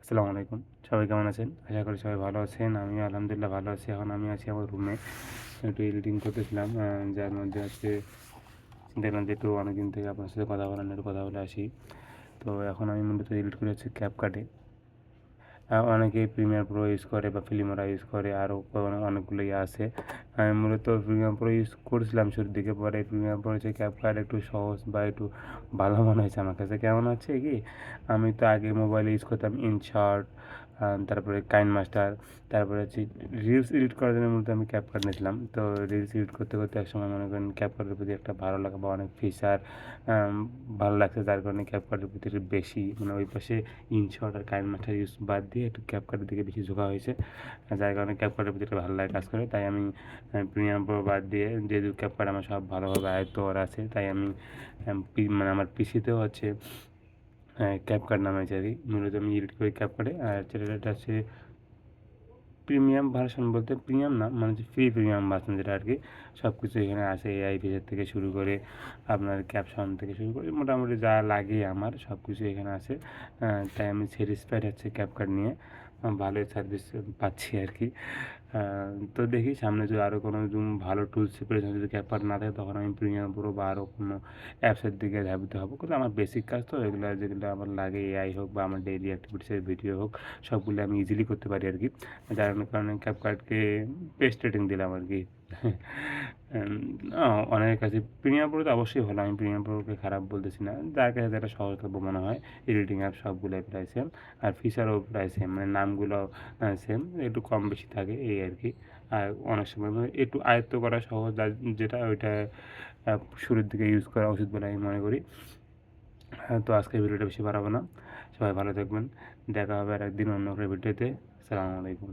আসসালামু আলাইকুম। সবাই কেমন আছেন? আশা করি সবাই ভালো আছেন। আমিও আলহামদুলিল্লাহ ভালো আছি। এখন আমি আছি আমার রুমে। একটু এডিটিং করতেছিলাম। যার মধ্যে আজকে দেখলাম যে একটু অনেকদিন থেকে আপনার সাথে কথা বলার একটু কথা বলে আসি। তো এখন আমি মূলত এডিট করে হচ্ছে CapCut-এ। অনেকেই প্রিমিয়ার প্রো ইউজ করে বা ফিল্মোরা ইউজ করে, আরও অনেকগুলো ইয়ে আছে। আমি মূলত প্রিমিয়ার প্রো ইউজ করছিলাম শুরুর দিকে, পরে প্রিমিয়ার প্রো হচ্ছে CapCut একটু সহজ বা একটু ভালো মনে হয়েছে আমার কাছে। কেমন হচ্ছে কি, আমি তো আগে মোবাইলে ইউজ করতাম ইনশর্ট, তারপরে কাইনমাস্টার, তারপরে হচ্ছে রিলস এডিট করার জন্য মূলত আমি CapCut নিয়েছিলাম। তো রিলস এডিট করতে করতে একসময় মনে করেন CapCut-এর প্রতি একটা ভালো লাগা বা অনেক ফিচার ভালো লাগছে, যার কারণে CapCut-এর প্রতি একটু বেশি মানে ওই পাশে ইনশর্ট আর কাইনমাস্টার ইউজ বাদ দিয়ে একটু CapCut-এর দিকে বেশি ঝোঁকা হয়েছে। যার কারণে CapCut-এর প্রতি একটা ভালো লাগা কাজ করে। তাই আমি প্রিমিয়াম প্রো বাদ দিয়ে, যেহেতু CapCut আমার সব ভালোভাবে আয়ত্ত করা আছে, তাই আমি মানে আমার পিসিতেও হচ্ছে CapCut নামাইছি আর কি। মূলত আমি এডিট করি CapCut-এ। আর যেটা হচ্ছে প্রিমিয়াম ভার্সন, বলতে প্রিমিয়াম না, মানে হচ্ছে ফ্রি প্রিমিয়াম ভার্সন যেটা আর কি। সব কিছু এখানে আছে, এআই ফিচার থেকে শুরু করে আপনার ক্যাপশন থেকে শুরু করে মোটামুটি যা লাগে আমার সব কিছু এখানে আছে। তাই আমি স্যাটিসফাইড হচ্ছে CapCut নিয়ে। ভালোই সার্ভিস পাচ্ছি আর কি। তো দেখি সামনে যদি আরও কোনো ভালো টুলস প্রেজেন্ট যদি CapCut না থাকে, তখন আমি প্রিমিয়াম প্রো বা আরও কোনো অ্যাপসের দিকে ধাবিত হবো। কিন্তু আমার বেসিক কাজ তো এগুলো, যেগুলো আমার লাগে, এআই হোক বা আমার ডেইলি অ্যাক্টিভিটিসের ভিডিও হোক, সবগুলো আমি ইজিলি করতে পারি আর কি। যার কারণে CapCut-কে বেস্ট রেটিং দিলাম আর কি। এম অনেকের কাছে প্রিমিয়াম প্রো তো অবশ্যই ভালো, আমি প্রিমিয়াম প্রোকে খারাপ বলতেছি না। যার কাছে যেটা সহজলভ্য মনে হয়, এডিটিং অ্যাপ সবগুলোই প্রায় সেম, আর ফিচারও প্রায় সেম, মানে নামগুলো সেম, একটু কম বেশি থাকে এই আর কি। আর অনেক সময় মানে একটু আয়ত্ত করা সহজ, যেটা ওইটা শুরুর দিকে ইউজ করা উচিত বলে আমি মনে করি। তো আজকের ভিডিওটা বেশি বাড়াবো না। সবাই ভালো থাকবেন। দেখা হবে আর একদিন অন্য কোনো ভিডিওতে। আসসালামু আলাইকুম।